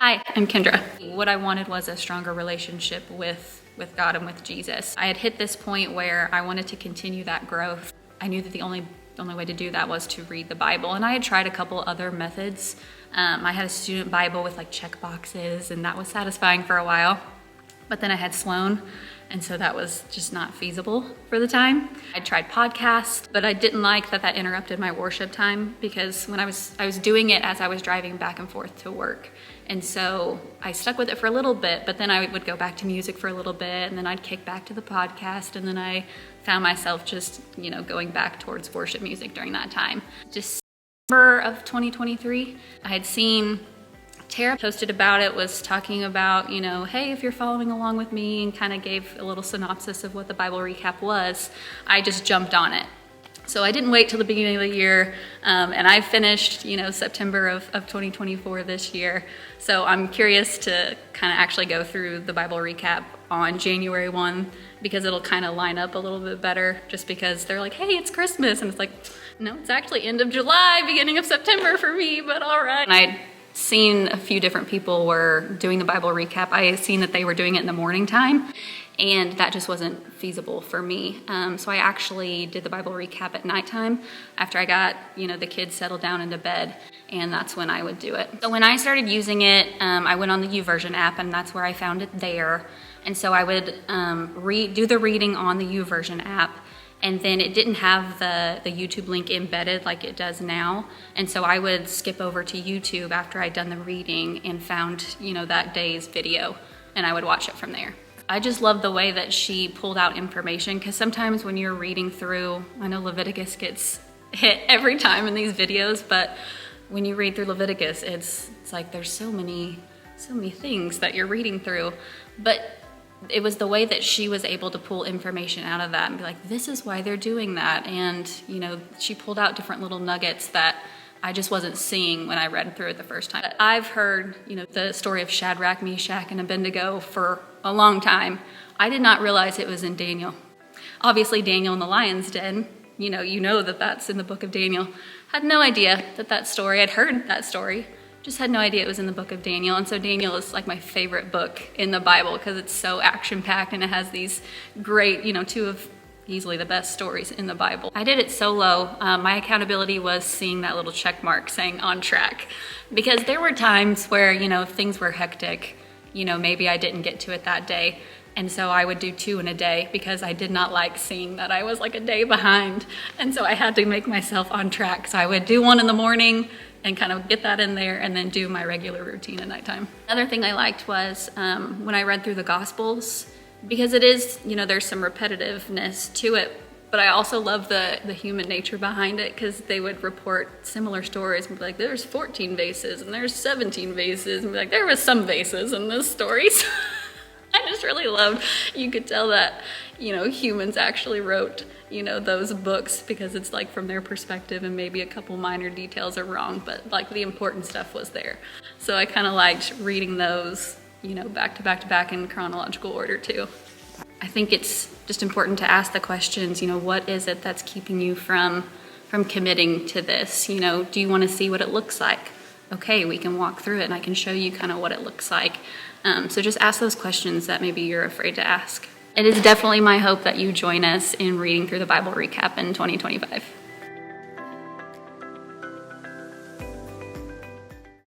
Hi, I'm Kendra. What I wanted was a stronger relationship with God and with Jesus. I had hit this point where I wanted to continue that growth. I knew that the only way to do that was to read the Bible, and I had tried a couple other methods. I had a student Bible with like check boxes, and that was satisfying for a while. But then I had Sloan, and so that was just not feasible for the time. I tried podcasts, but I didn't like that interrupted my worship time, because when I was doing it as I was driving back and forth to work. And so I stuck with it for a little bit, but then I would go back to music for a little bit, and then I'd kick back to the podcast, and then I found myself just, going back towards worship music during that time. December of 2023, I had seen Tara posted about it, was talking about, hey, if you're following along with me, and kind of gave a little synopsis of what the Bible recap was. I just jumped on it. So I didn't wait till the beginning of the year, and I finished, September of 2024 this year. So I'm curious to kind of actually go through the Bible recap on January 1, because it'll kind of line up a little bit better, just because they're like, hey, it's Christmas. And it's like, no, it's actually end of July, beginning of September for me, but all right. And I'd seen a few different people were doing the Bible recap. I had seen that they were doing it in the morning time, and that just wasn't feasible for me. So I actually did the Bible recap at nighttime after I got, the kids settled down into bed, and that's when I would do it. So when I started using it, I went on the YouVersion app, and that's where I found it there. And so I would do the reading on the YouVersion app, and then it didn't have the YouTube link embedded like it does now. And so I would skip over to YouTube after I'd done the reading and found, that day's video, and I would watch it from there. I just love the way that she pulled out information, because sometimes when you're reading through, I know Leviticus gets hit every time in these videos, but when you read through Leviticus, it's like there's so many things that you're reading through. But it was the way that she was able to pull information out of that and be like, this is why they're doing that. And, she pulled out different little nuggets that I just wasn't seeing when I read through it the first time. I've heard, the story of Shadrach, Meshach, and Abednego for a long time. I did not realize it was in Daniel. Obviously, Daniel in the lion's den, you know that that's in the book of Daniel. Had no idea that story, I'd heard that story, just had no idea it was in the book of Daniel. And so Daniel is like my favorite book in the Bible, because it's so action-packed, and it has these great, two of easily the best stories in the Bible. I did it solo. My accountability was seeing that little check mark saying on track, because there were times where, if things were hectic, maybe I didn't get to it that day. And so I would do 2 in a day, because I did not like seeing that I was like a day behind. And so I had to make myself on track. So I would do 1 in the morning and kind of get that in there, and then do my regular routine at nighttime. Another thing I liked was when I read through the Gospels, because it is, there's some repetitiveness to it, but I also love the human nature behind it, because they would report similar stories and be like, there's 14 vases and there's 17 vases, and be like, there was some vases in this story. So I just really loved, you could tell that, humans actually wrote, those books, because it's like from their perspective, and maybe a couple minor details are wrong, but like the important stuff was there. So I kind of liked reading those, back to back to back in chronological order too. I think it's just important to ask the questions, what is it that's keeping you from committing to this? Do you want to see what it looks like? Okay, we can walk through it, and I can show you kind of what it looks like. So just ask those questions that maybe you're afraid to ask. It is definitely my hope that you join us in reading through the Bible recap in 2025.